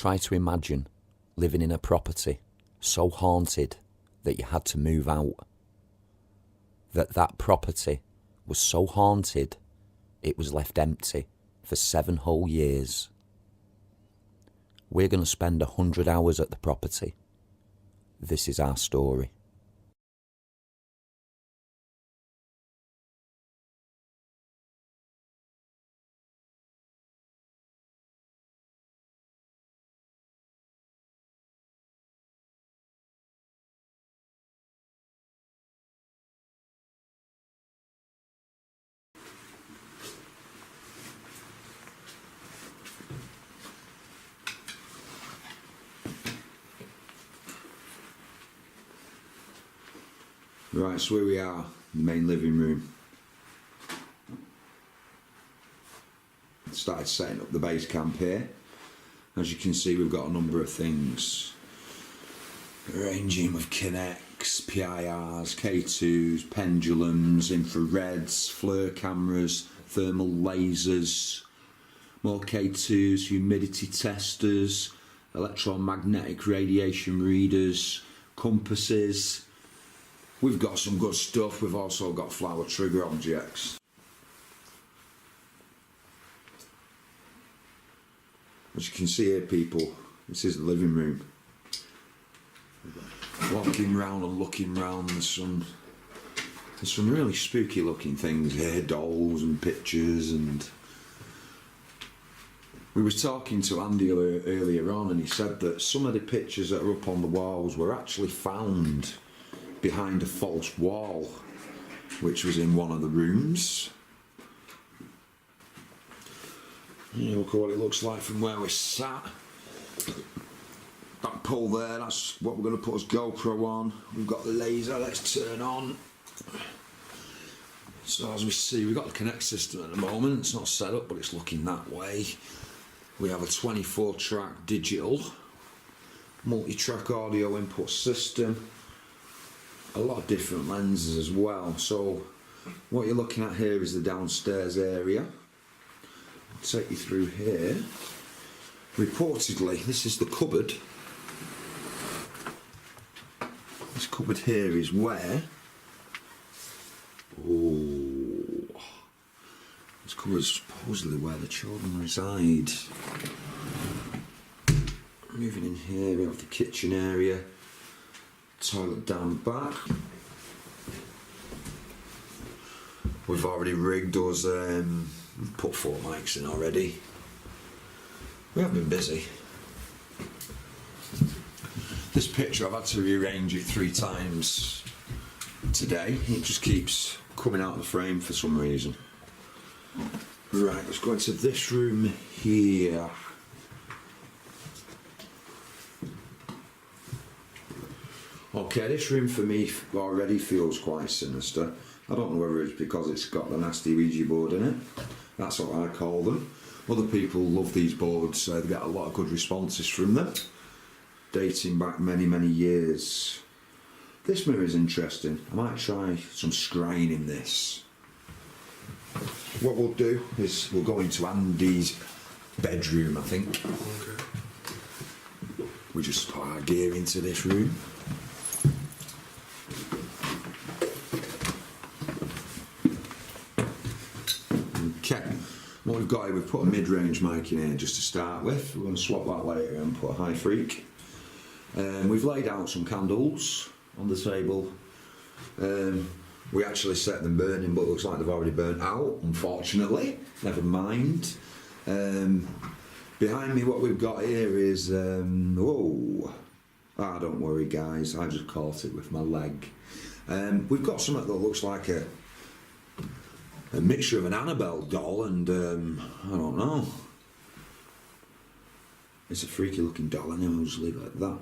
Try to imagine living in a property so haunted that you had to move out. That property was so haunted it was left empty for 7 whole years. We're going to spend 100 hours at the property. This is our story. Right, so here we are, the main living room. Started setting up the base camp here. As you can see, we've got a number of things ranging with Kinects, PIRs, K2s, pendulums, infrareds, FLIR cameras, thermal lasers, more K2s, humidity testers, electromagnetic radiation readers, compasses. We've got some good stuff. We've also got flower trigger objects. As you can see here, people, this is the living room. Walking round and looking round, there's some really spooky looking things here, dolls and pictures. And we were talking to Andy earlier on, and he said that some of the pictures that are up on the walls were actually found behind a false wall, which was in one of the rooms. Look at what it looks like from where we're sat. That pole there, that's what we're going to put as GoPro on. We've got the laser, let's turn on. So as we see, we've got the Connect system at the moment. It's not set up, but it's looking that way. We have a 24-track digital, multi-track audio input system. A lot of different lenses as well. So what you're looking at here is the downstairs area. I'll take you through here. Reportedly, this is the cupboard. This cupboard here is where... Oh, this cupboard is supposedly where the children reside. Moving in here, we have the kitchen area. Toilet down back. We've already rigged us, put 4 mics in already. We have been busy. This picture, I've had to rearrange it 3 times today. It just keeps coming out of the frame for some reason. Right, let's go into this room here. Okay, this room for me already feels quite sinister. I don't know whether it's because it's got the nasty Ouija board in it. That's what I call them. Other people love these boards, they get a lot of good responses from them, dating back many, many years. This mirror is interesting. I might try some scrying in this. What we'll do is we'll go into Andy's bedroom, I think. Okay. We just put our gear into this room. Okay, what we've got here, we've put a mid-range mic in here just to start with. We're going to swap that later and put a high freak. We've laid out some candles on the table. We actually set them burning, but it looks like they've already burnt out, unfortunately. Never mind. Behind me, what we've got here is... don't worry, guys, I just caught it with my leg. We've got something that looks like a mixture of an Annabelle doll and, I don't know. It's a freaky looking doll, anyway, I'll just leave it at that.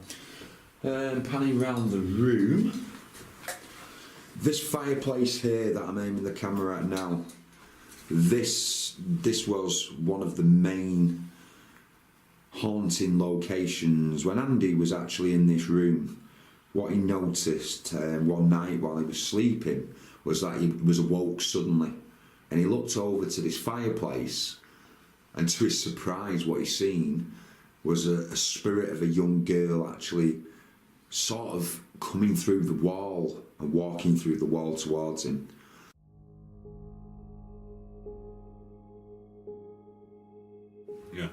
Panning round the room. This fireplace here that I'm aiming the camera at now, this was one of the main haunting locations. When Andy was actually in this room, what he noticed one night while he was sleeping was that he was awoke suddenly, and he looked over to this fireplace, and to his surprise what he seen was a spirit of a young girl actually sort of coming through the wall and walking through the wall towards him. Yeah.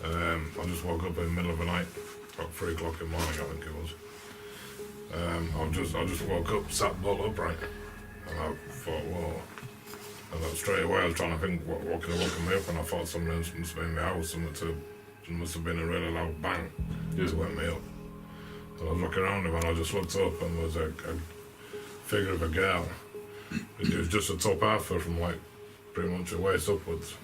I just woke up in the middle of the night, about 3 o'clock in the morning, I think it was. I just woke up, sat bolt upright, and I thought, whoa. And then straight away I was trying to think what could have woken me up, and I thought something must have been in the house, there must have been a really loud bang to wake me up. And I was looking around him, and I just looked up, and there was a figure of a girl. It was just a top half her from like pretty much her waist upwards.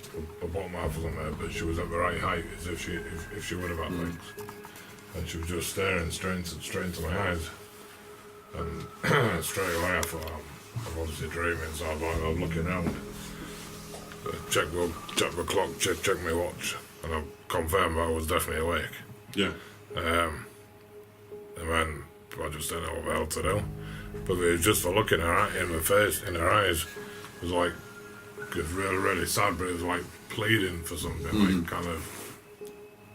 The bottom half wasn't there, but she was at the right height, as if she would have had legs. And she was just staring straight into my eyes. And straight away I thought, I'm obviously dreaming, so I was looking around. Checked the clock, checked my watch, and I confirmed I was definitely awake. Yeah. Um, And then I just didn't know what the hell to do. But it was just the look in her face, in her eyes, was like, it was really, really sad, but it was like pleading for something, like kind of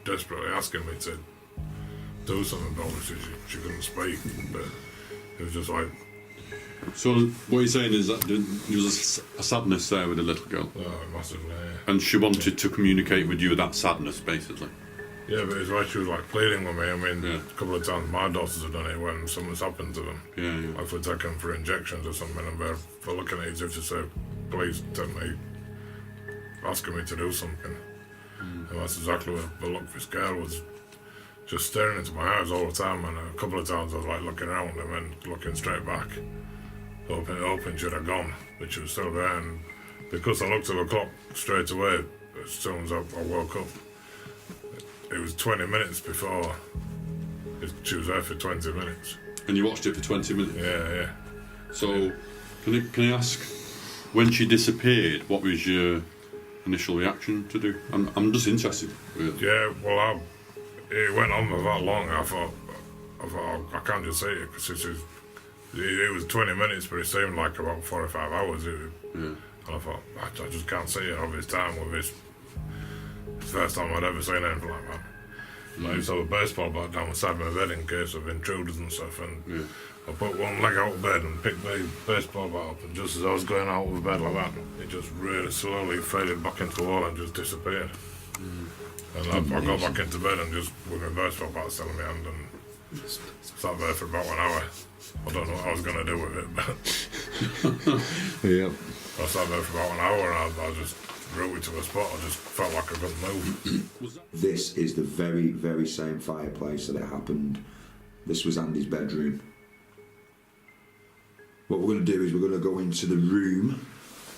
desperately asking me to do something. But obviously she couldn't speak, but it was just like... So what you're saying is that there was a sadness there with the little girl? Oh, massively, yeah. And she wanted to communicate with you that sadness, basically? Yeah, but it's like she was like pleading with me. I mean, Yeah. a couple of times my daughters have done it when something's happened to them. Yeah. Like if we take them for injections or something, and they're looking at you as if to say, please take me, asking me to do something. And that's exactly what the look this girl was, just staring into my eyes all the time. And a couple of times I was like looking around and then looking straight back, hoping she'd have gone, but she was still there. And because I looked at the clock straight away, as soon as I woke up, it was 20 minutes before. She was there for 20 minutes. And you watched it for 20 minutes? Yeah. So, can I ask, when she disappeared, what was your initial reaction to do? I'm just interested, really. Yeah, well, it went on for that long. I thought I can't just say it, because it was 20 minutes, but it seemed like about 45 hours. And I thought, I just can't see it all this time with this. It's the first time I'd ever seen anything like that. I used to have a baseball bat down beside my bed in case of intruders and stuff, and I put one leg out of bed and picked the baseball bat up, and just as I was going out of bed like that, it just really slowly faded back into the wall and just disappeared. And I got back into bed and just with my baseball bat still in my hand and sat there for about an hour. I don't know what I was going to do with it, but yeah. I sat there for about an hour and I just rooted to a spot. I just felt like I couldn't move. This is the very, very same fireplace that it happened. This was Andy's bedroom. What we're going to do is we're going to go into the room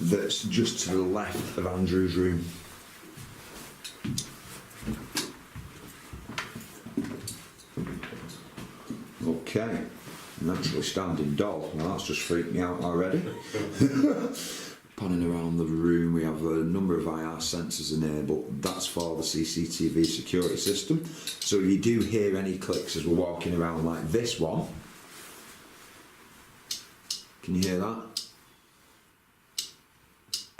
that's just to the left of Andrew's room. Okay, naturally standing doll. Well, that's just freaked me out already. Panning around the room, we have a number of IR sensors in here, but that's for the CCTV security system. So if you do hear any clicks as we're walking around like this one, can you hear that?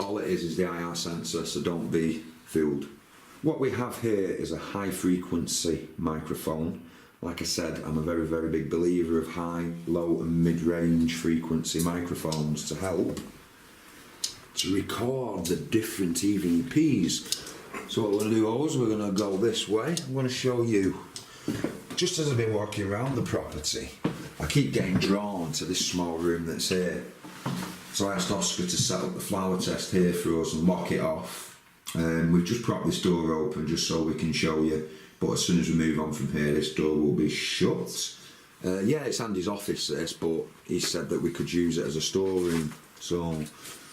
All it is the IR sensor, so don't be fooled. What we have here is a high frequency microphone. Like I said, I'm a very, very big believer of high, low and mid-range frequency microphones to help to record the different EVPs. So what we're going to do is we're going to go this way. I'm going to show you, just as I've been walking around the property, I keep getting drawn to this small room that's here. So I asked Oscar to set up the flower test here for us and lock it off. We've just propped this door open just so we can show you, but as soon as we move on from here, this door will be shut. Yeah, it's Andy's office this, but he said that we could use it as a storeroom. So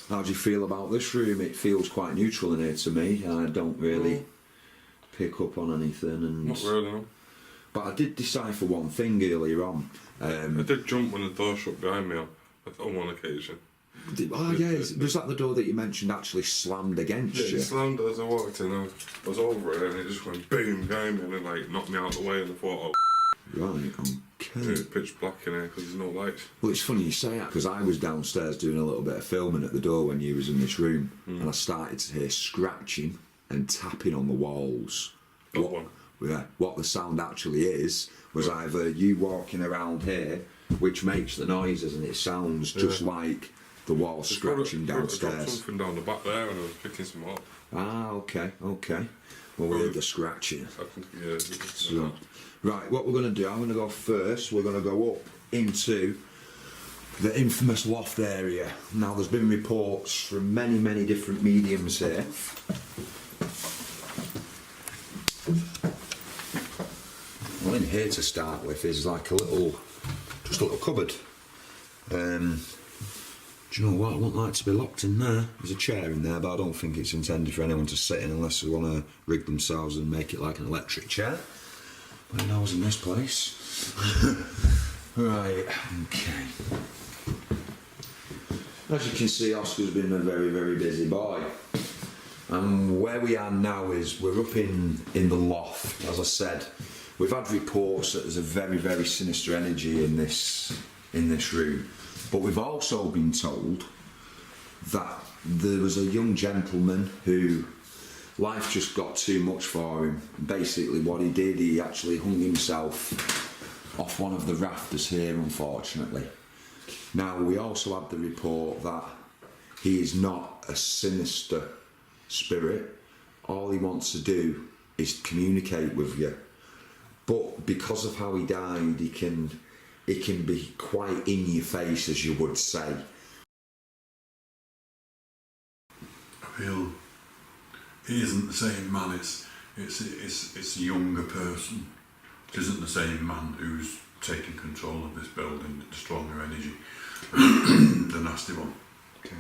how do you feel about this room? It feels quite neutral in here to me. I don't really pick up on anything. And not really, no. But I did decipher one thing earlier on. I did jump when the door shut behind me on one occasion. Oh yeah, was that the door that you mentioned actually slammed against you? It slammed as I walked in. I was over it and it just went boom behind me and it like knocked me out of the way and I thought, Right, okay. it's pitch black in here because there's no light. Well, it's funny you say that because I was downstairs doing a little bit of filming at the door when you was in this room and I started to hear scratching and tapping on the walls. Yeah, what the sound actually is was either you walking around here, which makes the noises, and it sounds just like the wall scratching I dropped downstairs. something down the back there and I was picking some up. Ah, okay. Well, we heard the scratching. Yeah. So, right, what we're going to do, I'm going to go first. We're going to go up into the infamous loft area. Now, there's been reports from many different mediums here. Well, in here to start with is like just a little cupboard. Do you know what? I wouldn't like to be locked in there. There's a chair in there, but I don't think it's intended for anyone to sit in unless they want to rig themselves and make it like an electric chair. But who knows in this place? Right, okay. As you can see, Oscar's been a very busy boy. And where we are now is we're up in the loft. As I said, we've had reports that there's a very sinister energy in this room. But we've also been told that there was a young gentleman who life just got too much for him. Basically what he did, he actually hung himself off one of the rafters here, unfortunately. Now, we also had the report that he is not a sinister spirit. All he wants to do is communicate with you. But because of how he died, he can be quite in your face, as you would say. I feel he isn't the same man. It's a younger person. It isn't the same man who's taking control of this building, the stronger energy, the nasty one. Okay.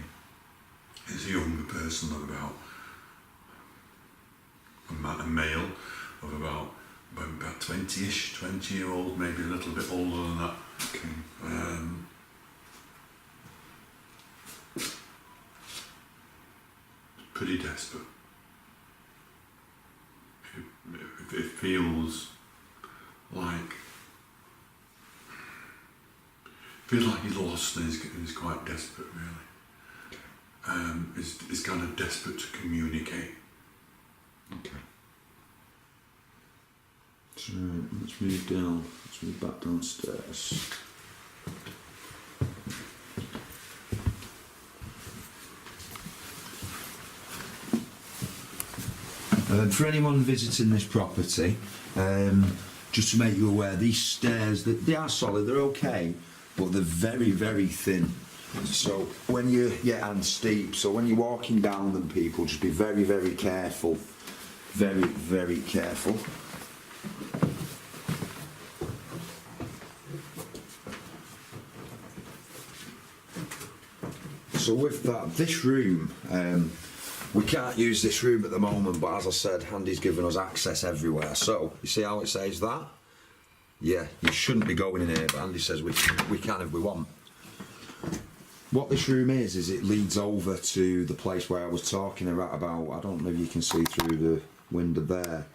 It's a younger person of about a male of about 20-ish, 20-year-old, maybe a little bit older than that. Okay. Pretty desperate. It feels like he's lost and he's quite desperate, really. He's kind of desperate to communicate. Okay. So let's move down. Let's move back downstairs. For anyone visiting this property, just to make you aware, these stairs, they are solid, they're okay, but they're very thin. So when and steep, so when you're walking down them, people, just be very careful. Very careful. So with that, this room, we can't use this room at the moment, but as I said, Andy's given us access everywhere. So, you see how it says that? Yeah, you shouldn't be going in here, but Andy says we can if we want. What this room is it leads over to the place where I was talking about, I don't know if you can see through the window there,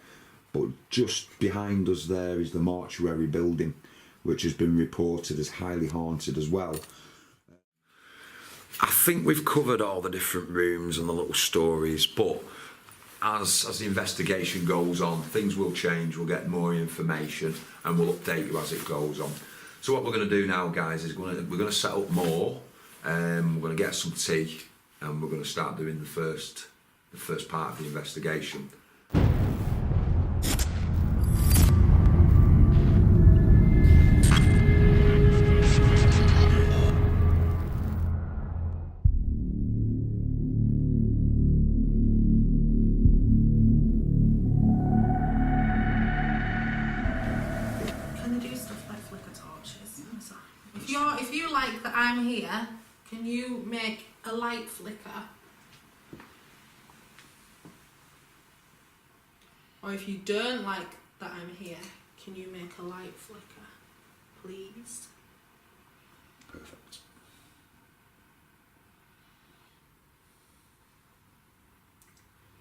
but just behind us there is the mortuary building, which has been reported as highly haunted as well. I think we've covered all the different rooms and the little stories, but as the investigation goes on, things will change, we'll get more information and we'll update you as it goes on. So what we're going to do now, guys, is we're going to set up more, we're going to get some tea, and we're going to start doing the first part of the investigation. If you like that I'm here, can you make a light flicker? Or if you don't like that I'm here, can you make a light flicker, please? Perfect.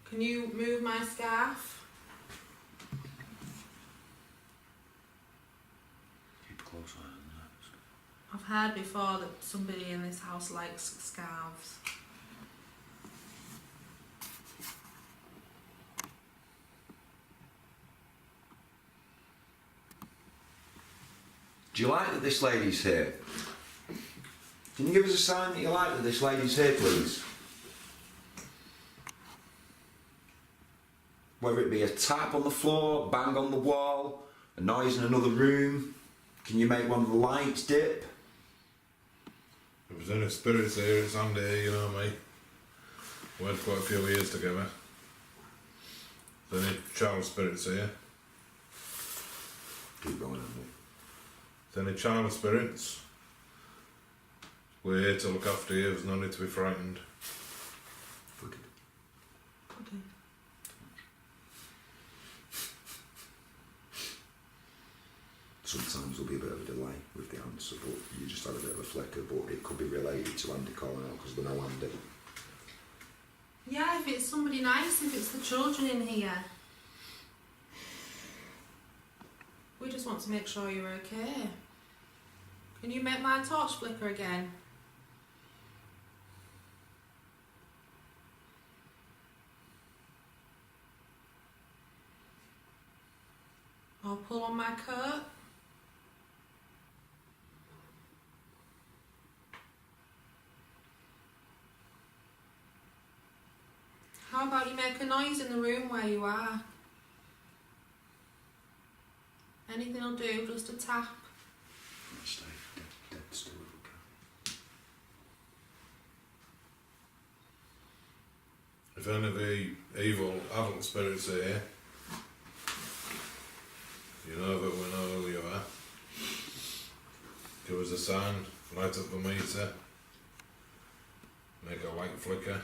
Can you move my scarf? Keep a close eye on that. I've heard before that somebody in this house likes scarves. Do you like that this lady's here? Can you give us a sign that you like that this lady's here, please? Whether it be a tap on the floor, bang on the wall, a noise in another room. Can you make one of the lights dip? If there's any spirits here, it's Andy here, you know me. We had quite a few years together. Is there any child spirits here? Keep going, Andy. Is there any child spirits? We're here to look after you, there's no need to be frightened. Wicked. Okay. Sometimes there'll be a bit of a delay with the answer, but you just had a bit of a flicker, but it could be related to Andy calling out because they know Andy. Yeah, if it's somebody nice, if it's the children in here. We just want to make sure you're okay. Can you make my torch flicker again? Or pull on my coat? How about you make a noise in the room where you are? Anything will do, just a tap. Stay dead still if we can. If any of the evil adult spirits are here, you know that we know who you are. Give us a sign, light up the meter, make a light flicker.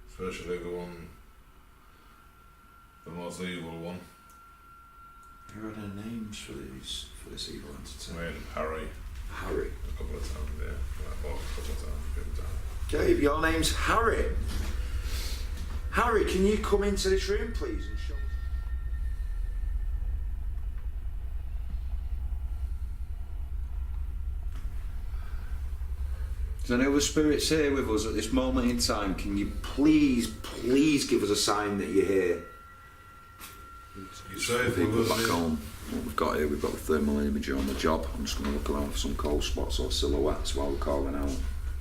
Especially the one, the most evil one. Who are their names for this evil entity? We had Harry Harry. a couple of times, yeah. Well, a couple of times, a few times. Dave, your name's Harry. Harry, can you come into this room, please, and show us? Is there any other spirits here with us at this moment in time? Can you please give us a sign that you're here? You say if People we back was home. What we've got here, we've got the thermal imager on the job. I'm just going to look around for some cold spots or silhouettes while we're calling out.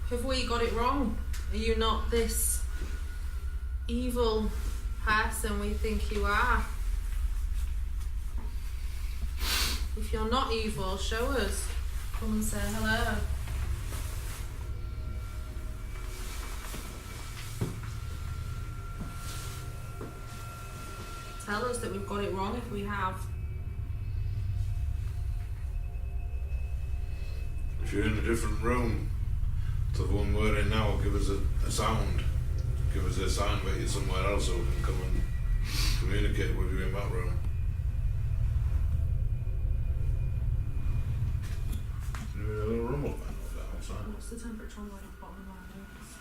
Have we got it wrong? Are you not this evil person we think you are? If you're not evil, show us. Come and say hello. Tell us that we've got it wrong if we have. If you're in a different room to the one we're in now, give us a sound. Give us a sign that you're somewhere else so we can come and communicate with you in that room. Is there a little rumble fan over there outside? What's the temperature on the bottom of my nose?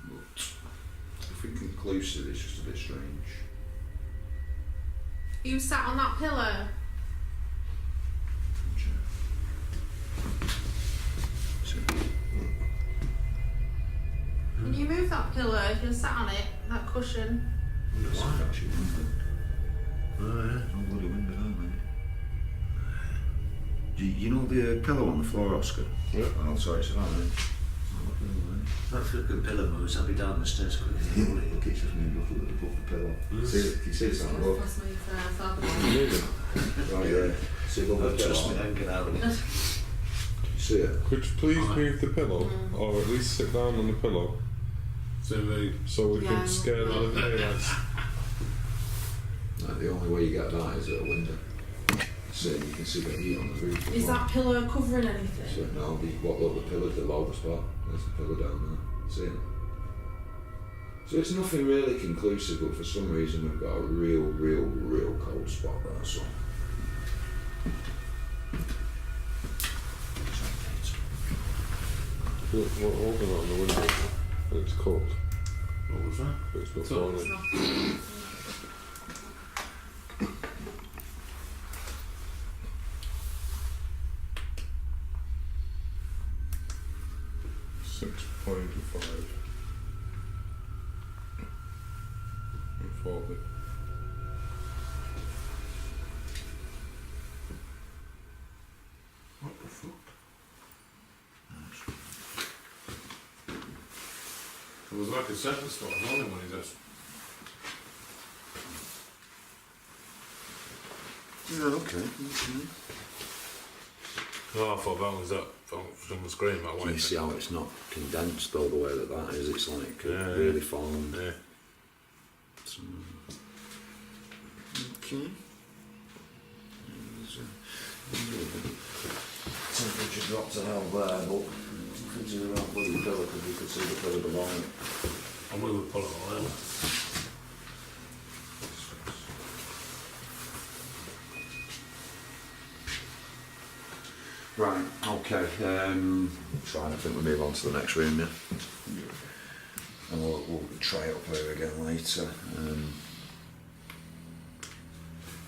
But if we're conclusive, it's just a bit strange. You sat on that pillow? Can you move that pillow if you're sat on it, that cushion? Why actually? Oh yeah. No bloody window, mate. You know the pillow on the floor, Oscar? Yeah. Oh, sorry, it's that, mate. That's a good pillow moves. I'll be down the stairs quickly. Look, it's just moved up a little above the pillow. See, can you see it on the look? That's me first, I'll be Right there. See above the Trust me, pillow? I'm getting out of it. You see it? Could you please move the pillow, or at least sit down on the pillow, So the so we Yeah. can scare the living daylights? Like, the only way you get that is at a window. See, you can see the heat on the roof. as Is well. that pillow covering anything? So no, look, the pillow's the lower spot. There's the pillow down there. See it? So it's nothing really conclusive, but for some reason we've got a real cold spot there. So. Look, we're open on the window, and it's cold. what was that? But it's not So- falling. 6.5 and 40. It was like a second spot, wasn't it, when he just... Yeah, okay. No, I thought that was that from the screen that Can way. you see how it's not condensed though, the way that is? It's like Yeah, really yeah. formed. Yeah. Okay. Temperature dropped to hell there, but could see the right bloody pillar because you could see the pillar below it. I'm going to pull it all out. Right, okay. Fine, I think we'll move on to the next room, yeah? And we'll try it up here again later.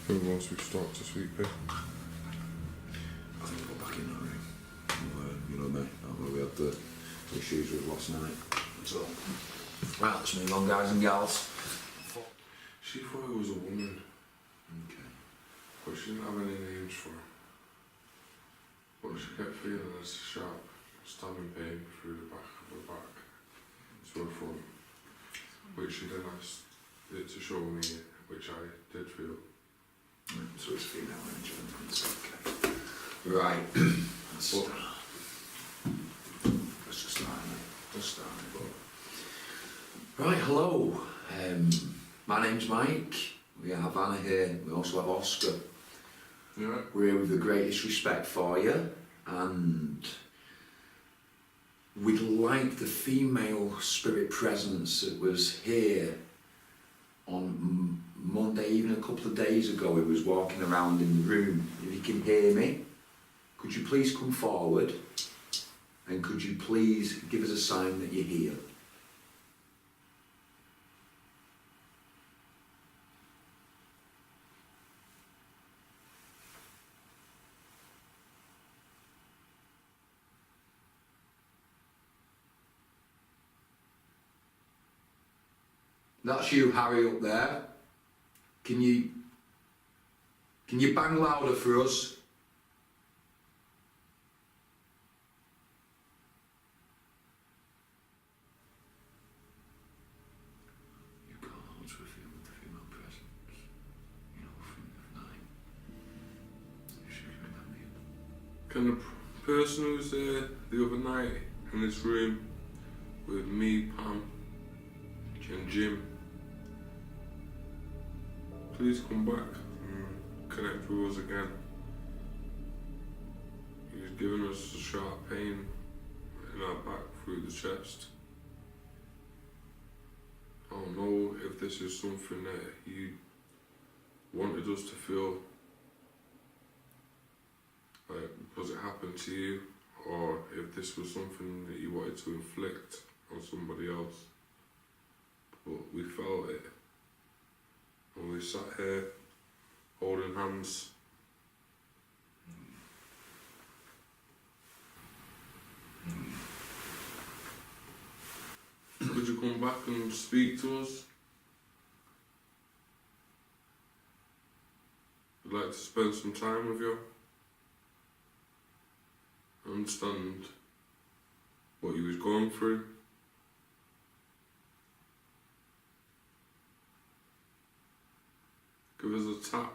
Who wants to start to sweep it? I think we'll go back in that room. You know me, where we had the issues with last night. So, right, let's move on, guys and gals. She thought it was a woman, Okay. but she didn't have any names for her. But she kept feeling a sharp stabbing pain through the back of her back to her front, which she then asked it to show me, which I did feel. So it's female engine. It's okay. Right. Let's just start it. Just start it. Right, hello. My name's Mike. We have Anna here. We also have Oscar. Yeah. We're here with the greatest respect for you, and we'd like the female spirit presence that was here on Monday, even a couple of days ago. He was walking around in the room. If you can hear me, could you please come forward, and could you please give us a sign that you're here? That's you, Harry, up there. Can you bang louder for us? You can't hold to a female presence, you know, from the night. If you can remember. Can the person who was there the other night in this room with me, Pam, and Jim, please come back and connect with us again? He's given us a sharp pain in our back through the chest. I don't know if this is something that you wanted us to feel, like, was it happened to you, or if this was something that you wanted to inflict on somebody else. But we felt it, and we sat here holding hands. Could you come back and speak to us? I'd like to spend some time with you. Understand what you was going through. Give us a tap.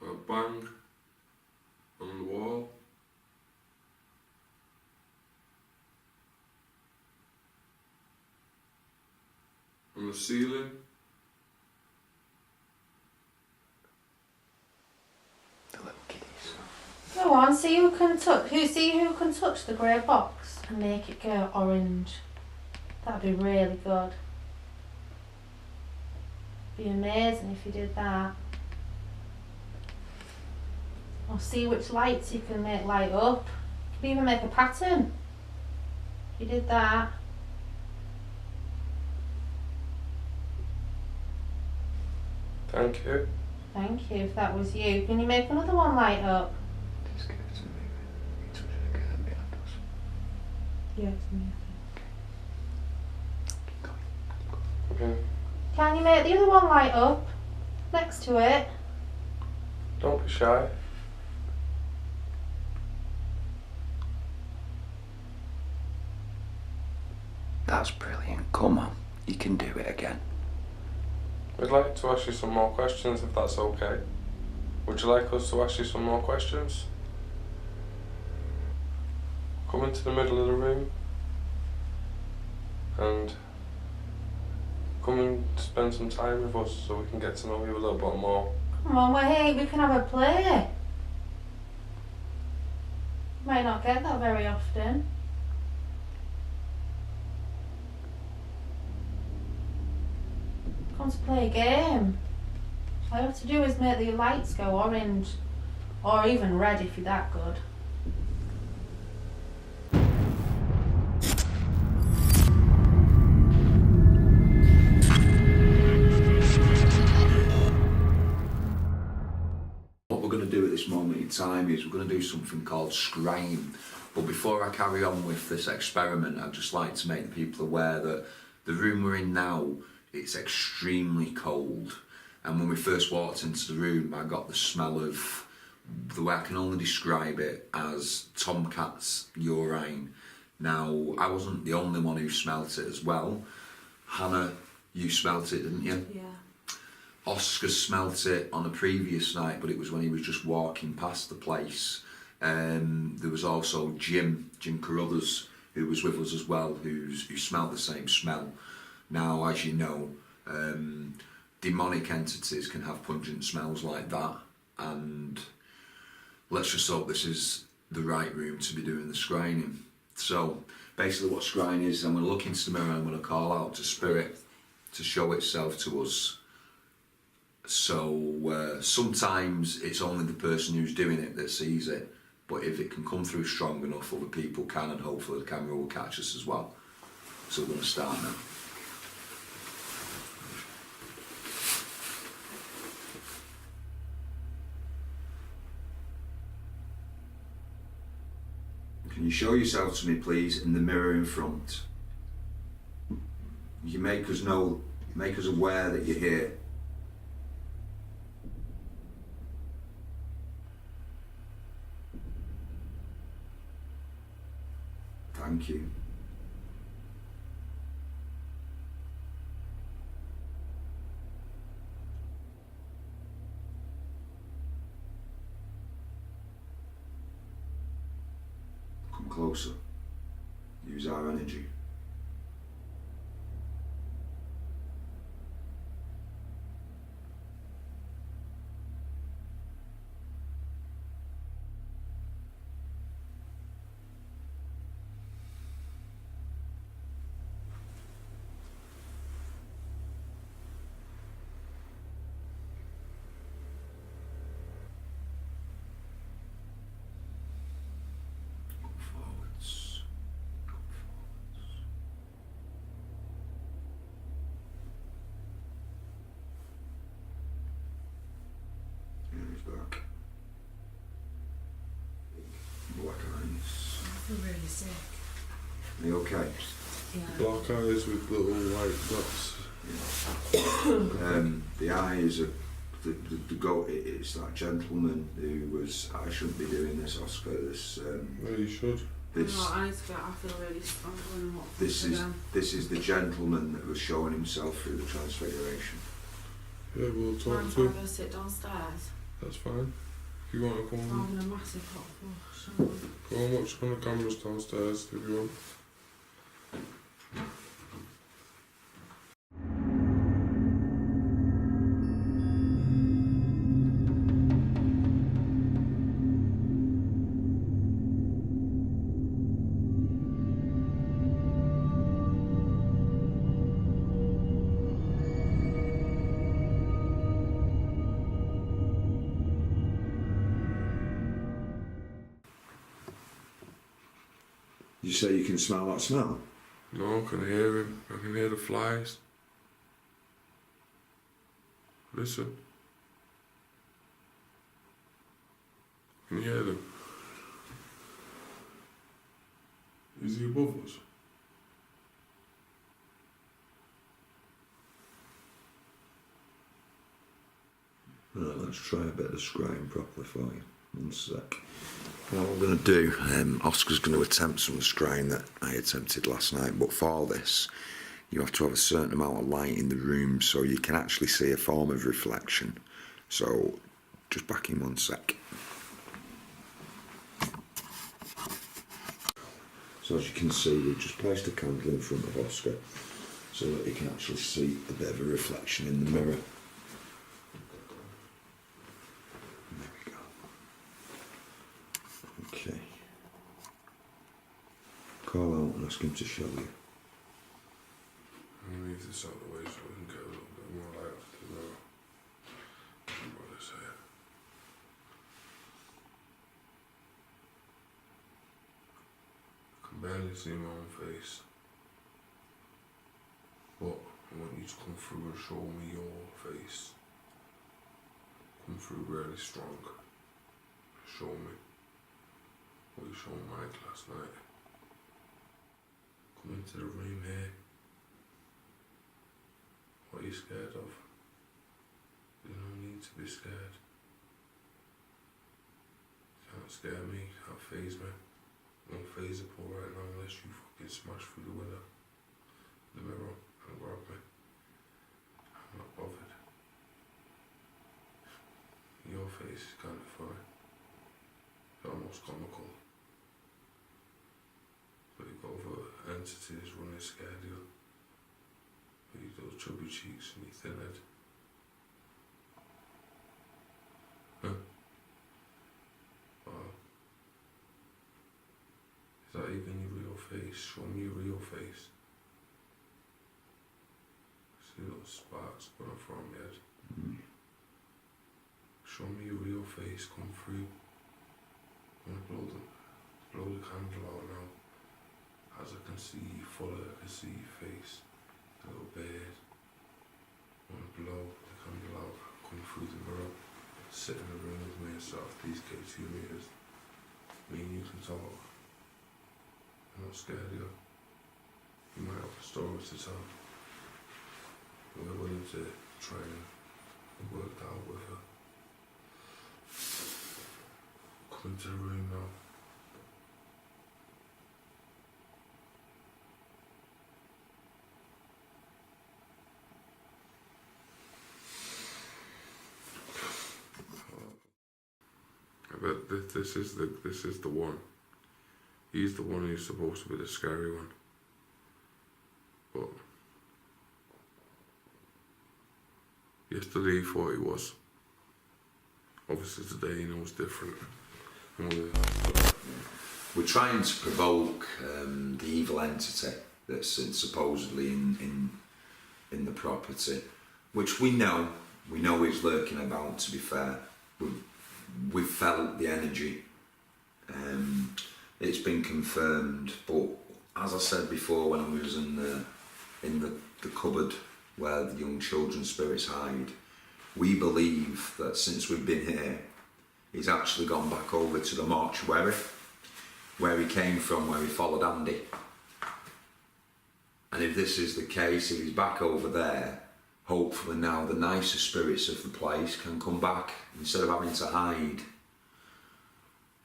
A bang on the wall. On the ceiling. Go on, see who can touch. See who can touch the grey box and make it go orange. That'd be really good. Be amazing if you did that. Or see which lights you can make light up. You could even make a pattern. If you did that. Thank you. Thank you, if that was you. Can you make another one light up? Yeah, it's me. Okay. Can you make the other one light up? Next to it. Don't be shy. That's brilliant. Come on, you can do it again. We'd like to ask you some more questions if that's okay. Would you like us to ask you some more questions? Come into the middle of the room and come and spend some time with us so we can get to know you a little bit more. Come on, we're here, we can have a play. Might not get that very often. Come to play a game. All you have to do is make the lights go orange, or even red if you're that good. What we're going to do at this moment in time is we're going to do something called Scrying. But before I carry on with this experiment, I'd just like to make the people aware that the room we're in now, it's extremely cold. And when we first walked into the room, I got the smell of, the way I can only describe it as tomcat's urine. Now, I wasn't the only one who smelt it as well. Hannah, you smelt it, didn't you? Yeah. Oscar smelt it on a previous night, but it was when he was just walking past the place. There was also Jim Carruthers, who was with us as well, who smelt the same smell. Now, as you know, demonic entities can have pungent smells like that, and let's just hope this is the right room to be doing the scrying. So, basically what scrying is, I'm going to look into the mirror and I'm going to call out to spirit to show itself to us. So sometimes it's only the person who's doing it that sees it, but if it can come through strong enough, other people can, and hopefully the camera will catch us as well. So we're going to start now. Can you show yourself to me, please, in the mirror in front? You make us aware that you're here. Thank you. Come closer. Use our energy. Back. Black eyes. I feel really sick. Are you okay? Yeah. Black eyes with little white dots. Yeah. The eyes are the goat. It's that gentleman who was. I shouldn't be doing this, Oscar. This. Well, you should. This. No, I need to get. I feel really strong going up. This is the gentleman that was showing himself through the transfiguration. Yeah, we'll talk I'm to going him. to sit downstairs. That's fine. If you want to come I'm on, having a massive hot flush. go and watch on the cameras downstairs if you want. You say you can smell that smell? No, I can hear him. I can hear the flies. Listen. Can you hear them? Is he above us? Right, let's try a bit of scrying properly for you. One sec. Now what we're going to do, Oscar's going to attempt some scrying that I attempted last night, but for this you have to have a certain amount of light in the room so you can actually see a form of reflection. So just back in 1 sec. So as you can see, we've just placed a candle in front of Oscar so that he can actually see a bit of a reflection in the mirror. There we go. Okay. Call out and ask him to show you. I'm gonna leave this out of the way so we can get a little bit more light off the mirror. What I say. I can barely see my own face. But I want you to come through and show me your face. Come through really strong. Show me what you showed Mike last night. Come into the room here. What are you scared of? There's no need to be scared. Can't scare me, can't faze me. I'm unfazable right now unless you fucking smash through the window, the mirror, and grab me. I'm not bothered. Your face is kind of funny. It's almost comical. But you've got other entities running scared of you. With those chubby cheeks and your thin head. Huh? Wow. Is that even your real face? Show me your real face. See little sparks going from your head. Show me your real face, come through. I'm gonna blow the candle out now. As I can see you fully, I can see your face. A little beard. I want to blow the candle out, come through the mirror, sit in the room with me and set off these K2 meters. Me and you can talk. I'm not scared of you. You might have a story to tell. We're willing to try and work that out with her. Come into the room now. But this is the one. He's the one who's supposed to be the scary one. But yesterday he thought he was. Obviously today he knows different. We're trying to provoke the evil entity that's supposedly in the property, which we know is lurking about. To be fair, we've felt the energy. It's been confirmed, but as I said before, when I was in the cupboard where the young children's spirits hide, we believe that since we've been here, he's actually gone back over to the mortuary where he came from, where he followed Andy. And if this is the case, if he's back over there, hopefully now the nicer spirits of the place can come back instead of having to hide.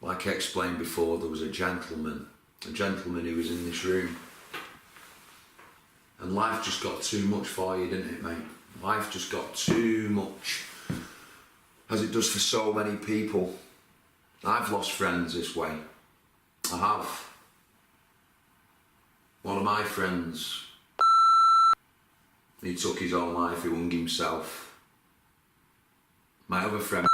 Like I explained before, there was a gentleman who was in this room. And life just got too much for you, didn't it, mate? Life just got too much, as it does for so many people. I've lost friends this way. I have. One of my friends, he took his own life, he hung himself. My other friend,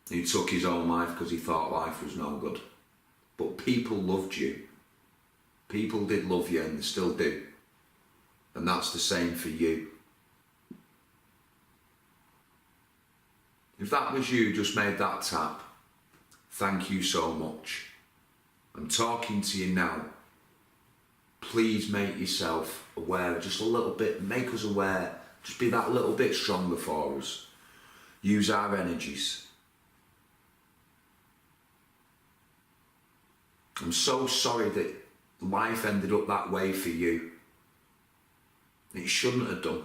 he took his own life because he thought life was no good. But people loved you. People did love you and they still do. And that's the same for you. If that was you, just made that tap, thank you so much. I'm talking to you now. Please make yourself aware, just a little bit, make us aware, just be that little bit stronger for us. Use our energies. I'm so sorry that life ended up that way for you. It shouldn't have done.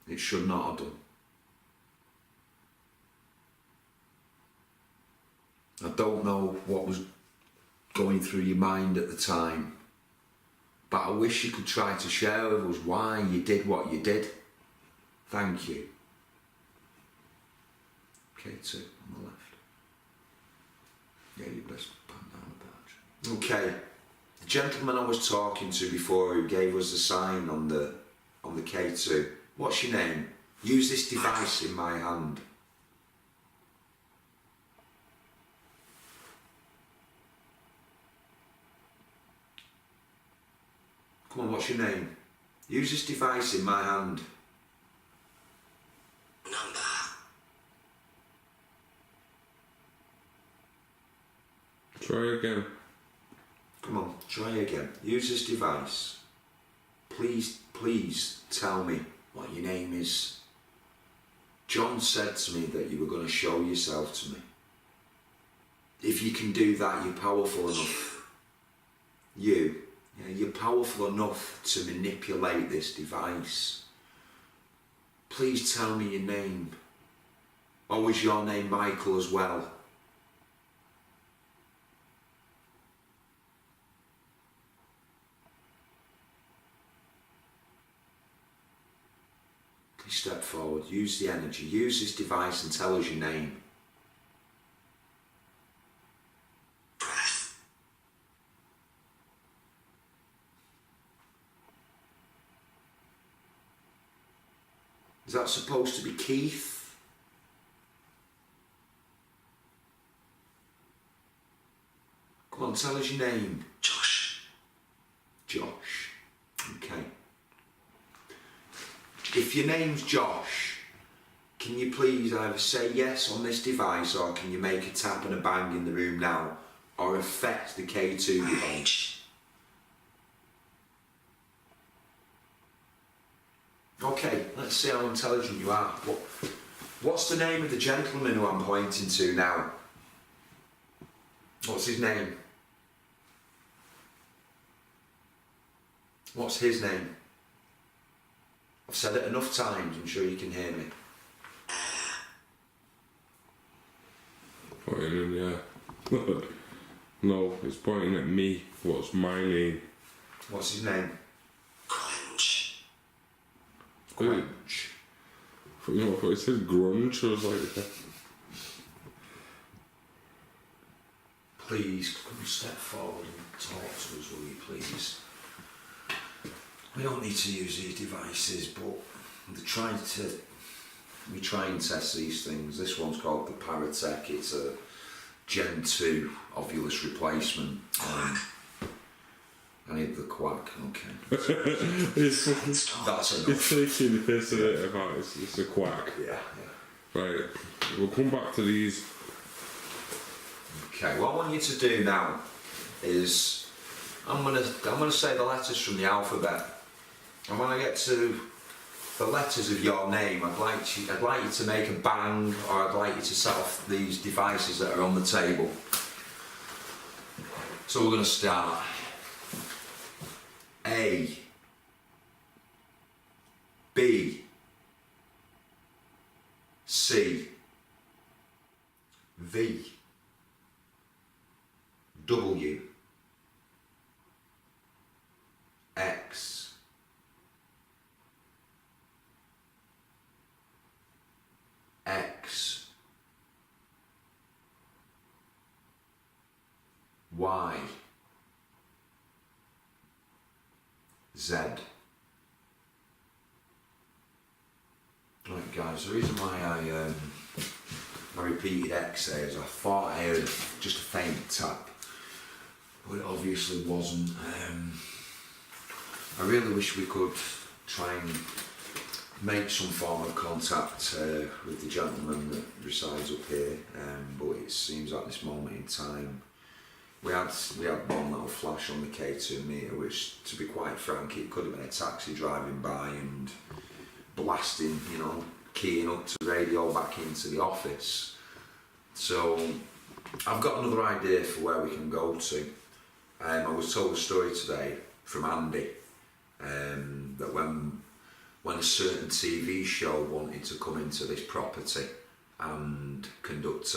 It should not have done. I don't know what was going through your mind at the time, but I wish you could try to share with us why you did what you did. Thank you. K2 on the left. Yeah, you best pan down the badge. Okay, the gentleman I was talking to before who gave us the sign on the K2, what's your name? Use this device in my hand. Come on, what's your name? Use this device in my hand. Number. Try again. Come on, try again. Use this device. Please tell me what your name is. John said to me that you were going to show yourself to me. If you can do that, you're powerful enough. You're powerful enough to manipulate this device. Please tell me your name. Or was your name Michael as well? Please step forward, use the energy, use this device and tell us your name. Is that supposed to be Keith? Come on, tell us your name. Josh. Josh. Okay. If your name's Josh, can you please either say yes on this device or can you make a tap and a bang in the room now or affect the K2 device? Okay, let's see how intelligent you are. What's the name of the gentleman who I'm pointing to now? What's his name? What's his name? I've said it enough times, I'm sure you can hear me. Pointing in, yeah. No, it's pointing at me. What's my name? What's his name? Crunch. Quench. No, I thought it said grunge. I was like, Please, come and step forward and talk to us, will you please? We don't need to use these devices, but we try and test these things. This one's called the Paratech. It's a Gen 2 ovulus replacement. I need the quack, okay. it's That's enough. it's taking the piss of it about it's a quack. Yeah. Right, we'll come back to these. Okay, what I want you to do now is I'm gonna say the letters from the alphabet. And when I get to the letters of your name, I'd like you to make a bang, or I'd like you to set off these devices that are on the table. So we're going to start. A, B, C, V, W, X, X, Y, Z. Right guys, the reason why I repeated X there is I thought I heard just a faint tap, but it obviously wasn't. I really wish we could try and make some form of contact with the gentleman that resides up here, but it seems at this moment in time we had one little flash on the K2 meter, which, to be quite frank, it could have been a taxi driving by and blasting, keying up to radio back into the office. So I've got another idea for where we can go to. I was told a story today from Andy that when a certain TV show wanted to come into this property and conduct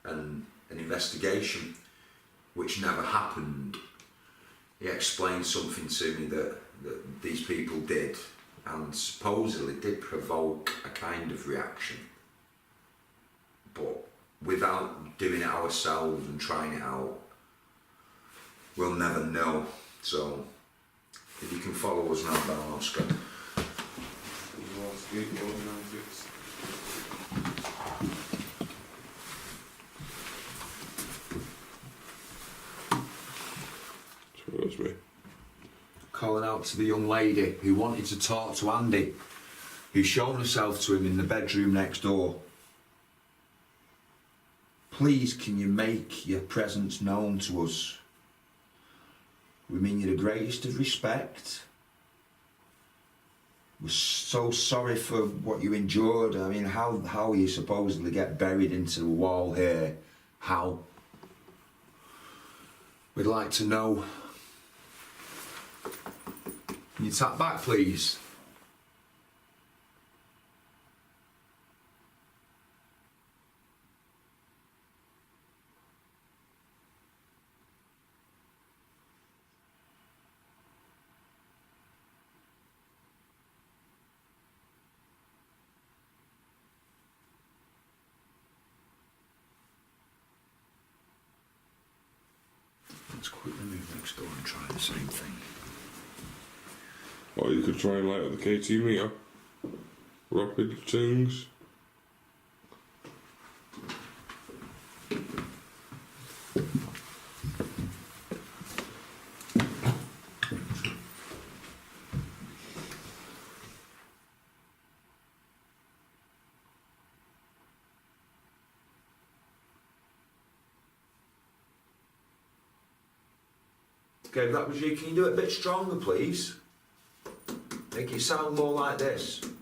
an an investigation, which never happened. He explained something to me that these people did, and supposedly did provoke a kind of reaction, but without doing it ourselves and trying it out, we'll never know. So if you can follow us now down, Oscar. That's me. Calling out to the young lady who wanted to talk to Andy, who's shown herself to him in the bedroom next door. Please, can you make your presence known to us? We mean you the greatest of respect. We're so sorry for what you endured. I mean, how you supposedly get buried into the wall here? How? We'd like to know. Can you tap back, please? Let's quickly move next door and try the same thing. Or you could try and light up the KT meter. Rapid things. Okay, that was you. Can you do it a bit stronger, please? Make it sound more like this. Did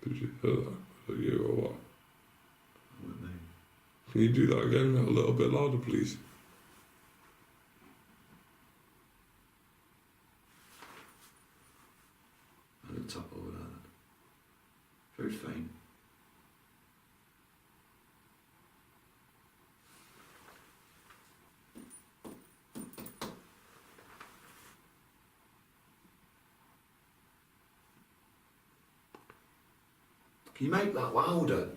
you hear that? Was that you or what? What do you mean? Can you do that again a little bit louder, please? At the top over there. Very faint. Can you make that louder?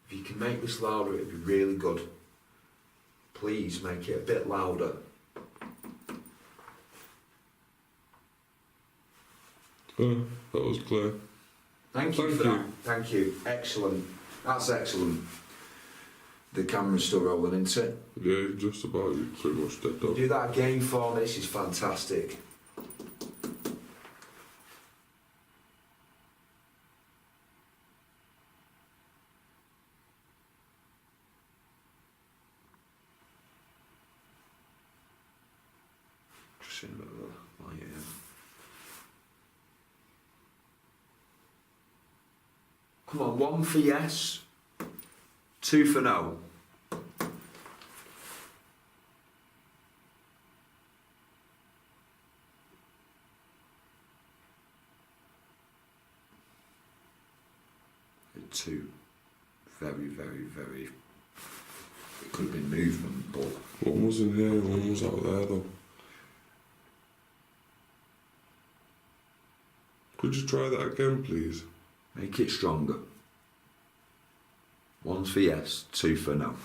If you can make this louder, it'd be really good. Please make it a bit louder. That was clear. Thank you for that. Thank you. Excellent. That's excellent. The camera's still rolling, isn't it? Yeah, just about. You pretty much dead up. Do that again for me. This is fantastic. Just seeing a bit of a light here. Come on, 1 for yes, 2 for no. A 2. Very, very, very. It could have been movement, but. One was in here, one was out there though. Could you try that again, please? Make it stronger. 1 for yes, 2 for no.